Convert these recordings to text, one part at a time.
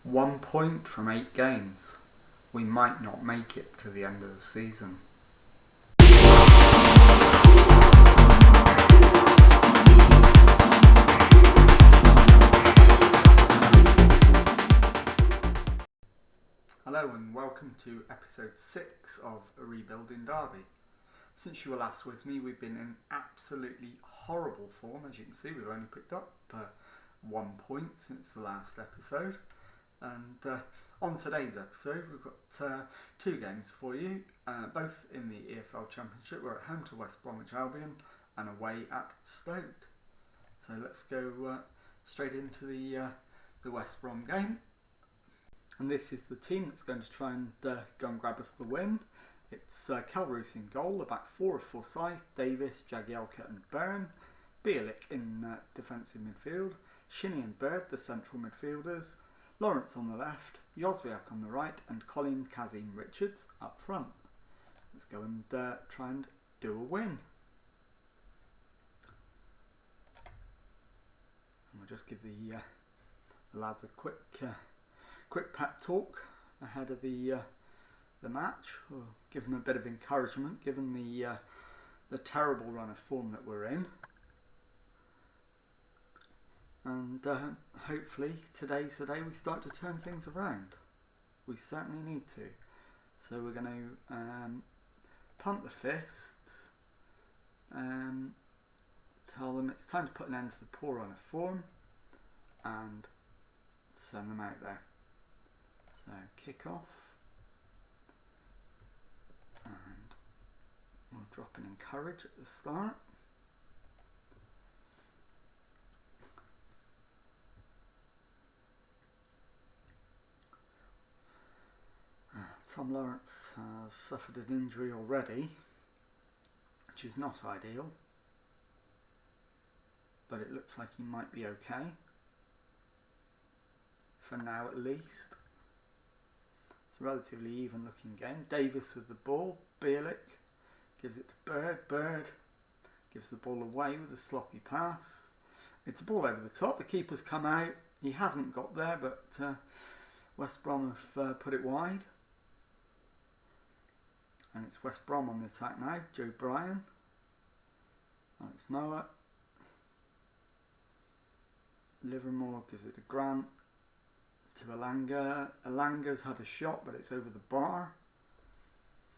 1 point from 8 games. We might not make it to the end of the season. Hello and welcome to episode 6 of A Rebuilding Derby. Since you were last with me, we've been in absolutely horrible form. As you can see, we've only picked up 1 point since the last episode. And on today's episode, we've got 2 games for you, both in the EFL Championship. We're at home to West Bromwich Albion and away at Stoke. So let's go straight into the West Brom game. And this is the team that's going to try and go and grab us the win. It's Calroos in goal, the back 4 of Forsyth, Davis, Jagielka and Byrne, Bielik in defensive midfield, Shinnie and Bird, the central midfielders, Lawrence on the left, Jozwiak on the right and Colin Kazim Richards up front. Let's go and try and do a win. And we'll just give the lads a quick pep talk ahead of the match. We'll give them a bit of encouragement given the terrible run of form that we're in. And hopefully today's the day we start to turn things around. We certainly need to. So we're going to pump the fists, tell them it's time to put an end to the poor run of form and send them out there. So kick off and we'll drop in encourage at the start. Tom Lawrence has suffered an injury already, which is not ideal, but it looks like he might be okay, for now at least. It's a relatively even looking game. Davis with the ball, Bielik gives it to Bird gives the ball away with a sloppy pass. It's a ball over the top, the keeper's come out, he hasn't got there, but West Brom have put it wide. And it's West Brom on the attack now. Joe Bryan. Alex Moa. Livermore gives it to Grant. To Elanga. Elanga's had a shot, but it's over the bar.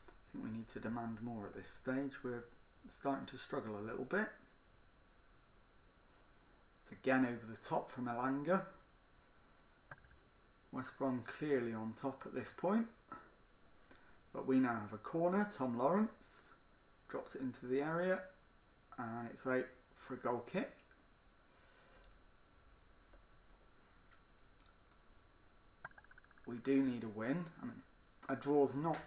I think we need to demand more at this stage. We're starting to struggle a little bit. It's again over the top from Elanga. West Brom clearly on top at this point. But we now have a corner. Tom Lawrence drops it into the area and it's out for a goal kick. We do need a win. I mean, a draw's not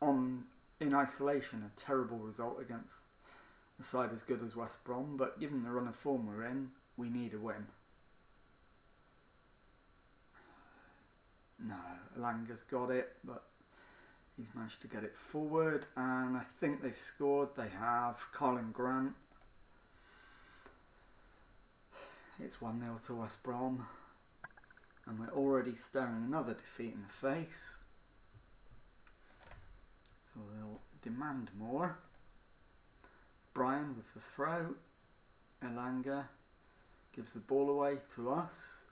in isolation a terrible result against a side as good as West Brom, but given the run of form we're in, we need a win. No, Elanga's got it, but he's managed to get it forward, and I think they've scored. They have. Colin Grant. It's 1-0 to West Brom, and we're already staring another defeat in the face. So they'll demand more. Bryan with the throw. Elanga gives the ball away to us.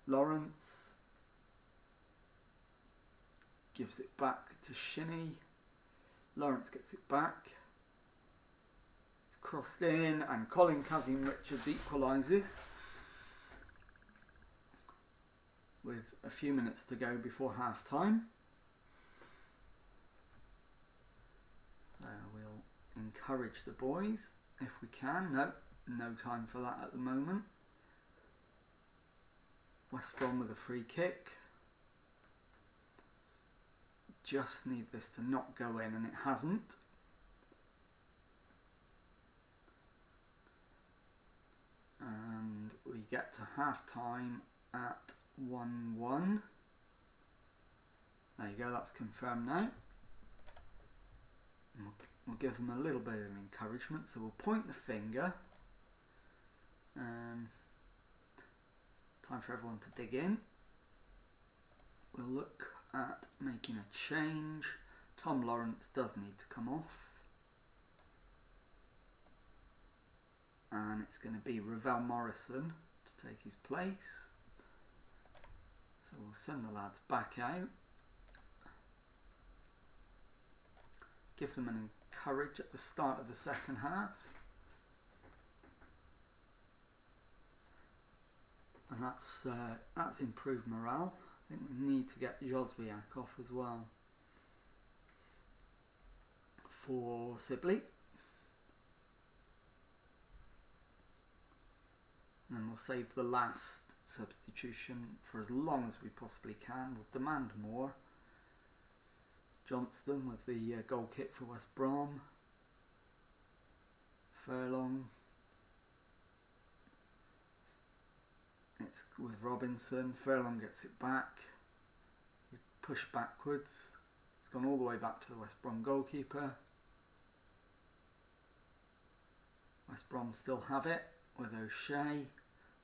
Lawrence gives it back to Shinnie. Lawrence gets it back. It's crossed in and Colin Kazim Richards equalises with a few minutes to go before half time. So we'll encourage the boys if we can. No time for that at the moment. West Brom with a free kick. Just need this to not go in, and it hasn't. And we get to half time at 1-1. There you go, that's confirmed now. And we'll give them a little bit of encouragement, so we'll point the finger. Time for everyone to dig in. we'll look at making a change. Tom Lawrence does need to come off. And it's going to be Ravel Morrison to take his place. So we'll send the lads back out. Give them an encourage at the start of the second half. And that's improved morale. I think we need to get Josviak off as well for Sibley. And then we'll save the last substitution for as long as we possibly can. We'll demand more. Johnston with the goal kick for West Brom. Furlong. It's with Robinson. Furlong gets it back. He pushed backwards. It's gone all the way back to the West Brom goalkeeper. West Brom still have it with O'Shea.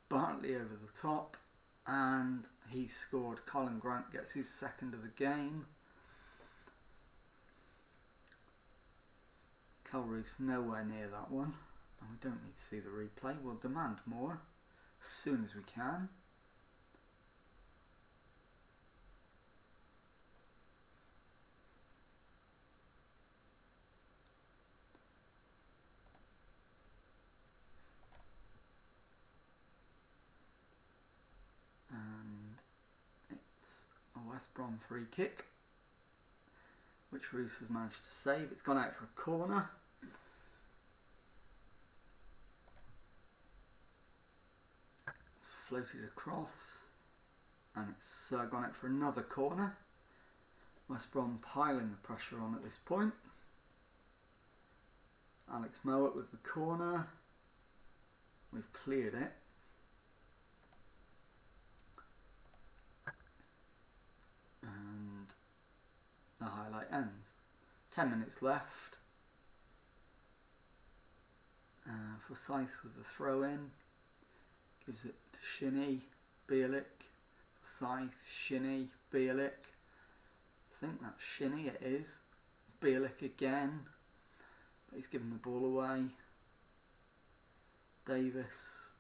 Bartley over the top. And he scored. Colin Grant gets his second of the game. Calry's nowhere near that one. And we don't need to see the replay. We'll demand more as soon as we can. And it's a West Brom free kick, which Roos has managed to save. It's gone out for a corner. Floated across, and it's gone out for another corner. West Brom piling the pressure on at this point. Alex Mowat with the corner. We've cleared it. And the highlight ends. 10 minutes left. Forsyth with the throw in. Gives it to Shinnie, Bielik, Forsyth, Shinnie, Bielik. I think that's Shinnie, it is. Bielik again, but he's given the ball away. Davis,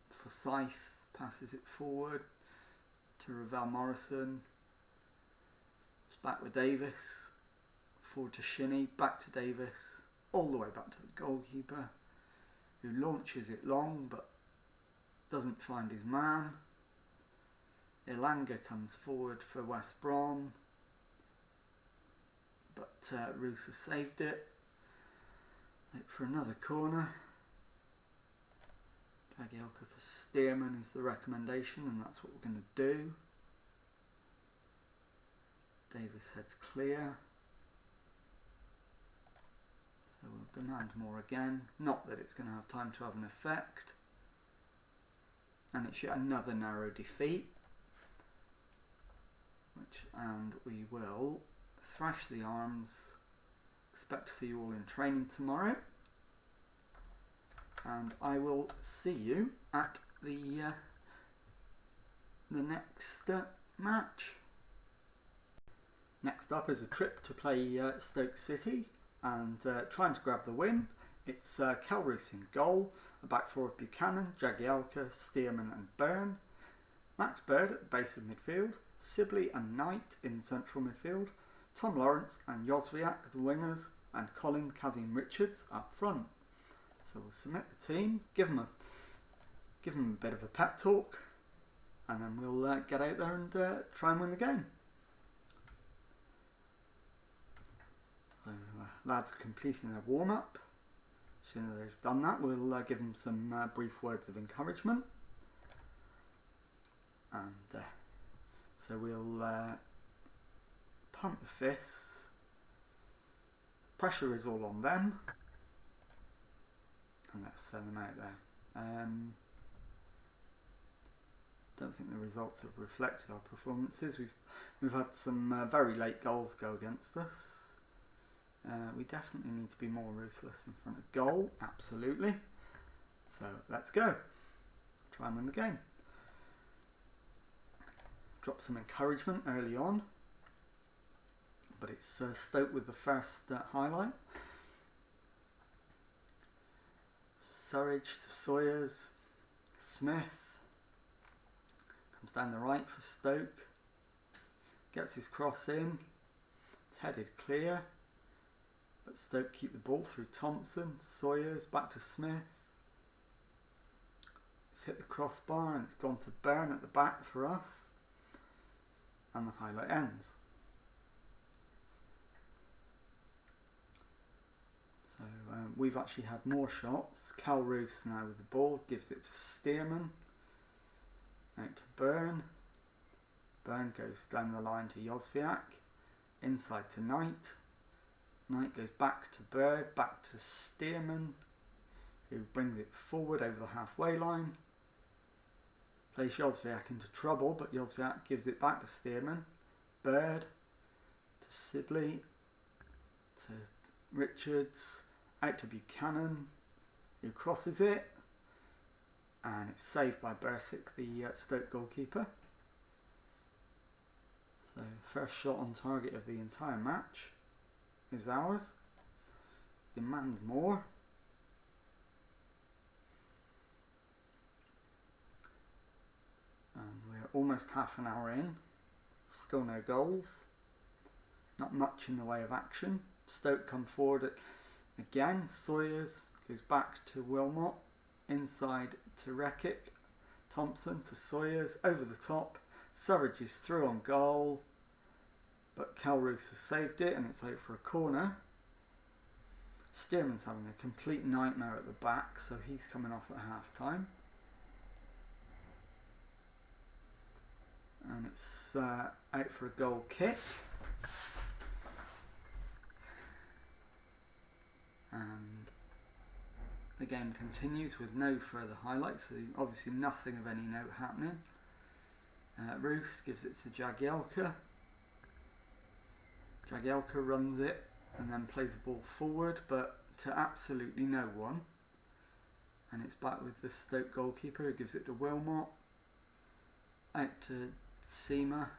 Forsyth passes it forward to Ravel Morrison. It's back with Davis, forward to Shinnie, back to Davis, all the way back to the goalkeeper, who launches it long but doesn't find his man. Ilanga comes forward for West Brom, but Roos has saved it. Look for another corner. Jagielka for Stearman is the recommendation, and that's what we're going to do. Davis heads clear. So we'll demand more again. Not that it's going to have time to have an effect. And it's yet another narrow defeat. And we will thrash the arms. Expect to see you all in training tomorrow. And I will see you at the next match. Next up is a trip to play Stoke City and trying to grab the win. It's Kelroos in goal, a back four of Buchanan, Jagielka, Stearman and Byrne, Max Bird at the base of midfield, Sibley and Knight in central midfield, Tom Lawrence and Josviak the wingers, and Colin Kazim Richards up front. So we'll submit the team, give them a bit of a pep talk, and then we'll get out there and try and win the game. So, lads are completing their warm-up. As soon as they've done that, we'll give them some brief words of encouragement. And so we'll pump the fists. Pressure is all on them. And let's send them out there. Don't think the results have reflected our performances. We've had some very late goals go against us. We definitely need to be more ruthless in front of goal, absolutely. So let's go. Try and win the game. Drop some encouragement early on. But it's Stoke with the first highlight. Surridge to Sawyers. Smith comes down the right for Stoke. Gets his cross in. It's headed clear. But Stoke keep the ball through Thompson. Sawyers back to Smith. It's hit the crossbar and it's gone to Burn at the back for us. And the highlight ends. So we've actually had more shots. Cal Roos now with the ball, gives it to Stearman. Out to Burn. Burn goes down the line to Jozwiak. Inside to Knight. Knight goes back to Bird, back to Stearman, who brings it forward over the halfway line. Plays Jozwiak into trouble, but Jozwiak gives it back to Stearman. Bird to Sibley, to Richards, out to Buchanan, who crosses it, and it's saved by Bursic, the Stoke goalkeeper. So first shot on target of the entire match is ours. Demand more. And we're almost half an hour in. Still no goals. Not much in the way of action. Stoke come forward again. Sawyers goes back to Wilmot. Inside to Reckick. Thompson to Sawyers. Over the top. Surridge is through on goal. But Cal Roos has saved it and it's out for a corner. Stearman's having a complete nightmare at the back, so he's coming off at half time. And it's out for a goal kick. And the game continues with no further highlights, so obviously nothing of any note happening. Roos gives it to Jagielka. Jagielka runs it and then plays the ball forward, but to absolutely no one. And it's back with the Stoke goalkeeper who gives it to Wilmot. Out to Seema,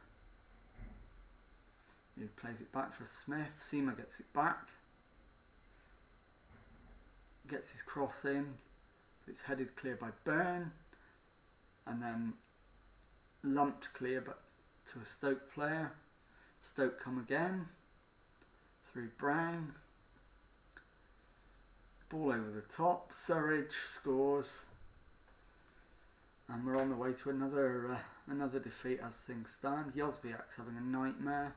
who plays it back for Smith. Seema gets it back. Gets his cross in. It's headed clear by Burn. And then lumped clear but to a Stoke player. Stoke come again. Through Brown. Ball over the top. Surridge scores. And we're on the way to another defeat as things stand. Jozwiak's having a nightmare.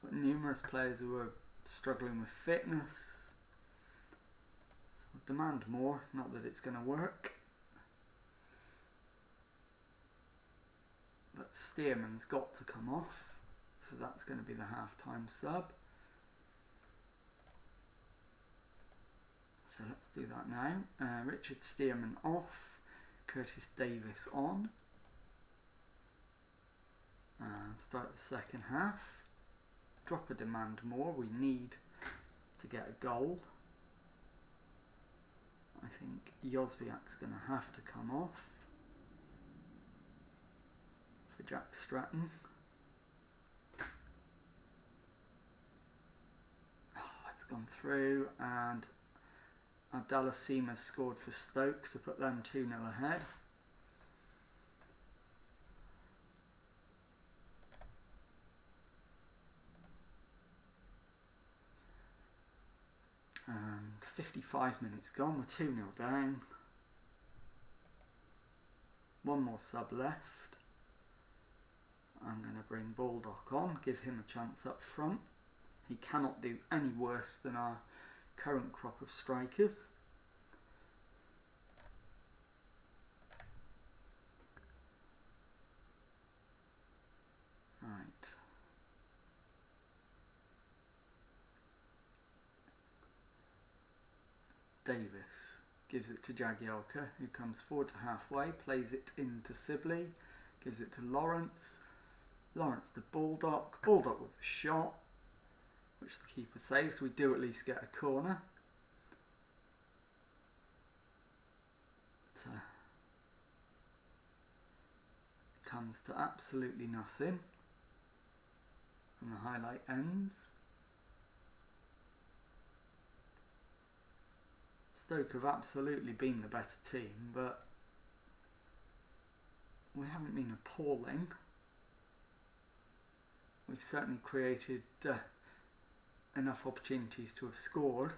Got numerous players who are struggling with fitness. So demand more. Not that it's going to work. But Stearman's got to come off. So that's going to be the half-time sub. So let's do that now. Richard Stearman off. Curtis Davis on. Start the second half. Drop a demand more. We need to get a goal. I think Jozwiak's going to have to come off for Jack Stratton. It's gone through, and Abdallah Seema scored for Stoke to put them 2-0 ahead. And 55 minutes gone, we're 2-0 down. One more sub left. I'm going to bring Baldock on, give him a chance up front. He cannot do any worse than our current crop of strikers. Right. Davis gives it to Jagielka, who comes forward to halfway, plays it into Sibley, gives it to Lawrence. Lawrence to Baldock. Baldock with the shot, which the keeper saves. We do at least get a corner. comes to absolutely nothing. And the highlight ends. Stoke have absolutely been the better team, but we haven't been appalling. We've certainly created enough opportunities to have scored.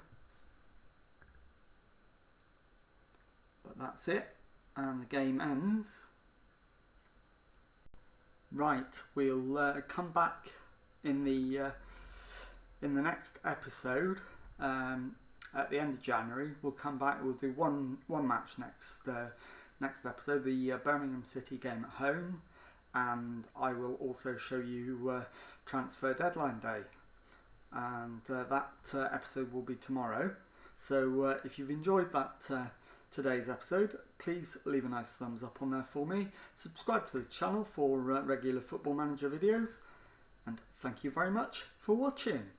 But that's it, and the game ends. Right, we'll come back in the next episode. At the end of January, we'll come back. We'll do one match next episode, the Birmingham City game at home, and I will also show you transfer deadline day, and that episode will be tomorrow. So if you've enjoyed that today's episode, please leave a nice thumbs up on there for me. Subscribe to the channel for regular Football Manager videos, and thank you very much for watching.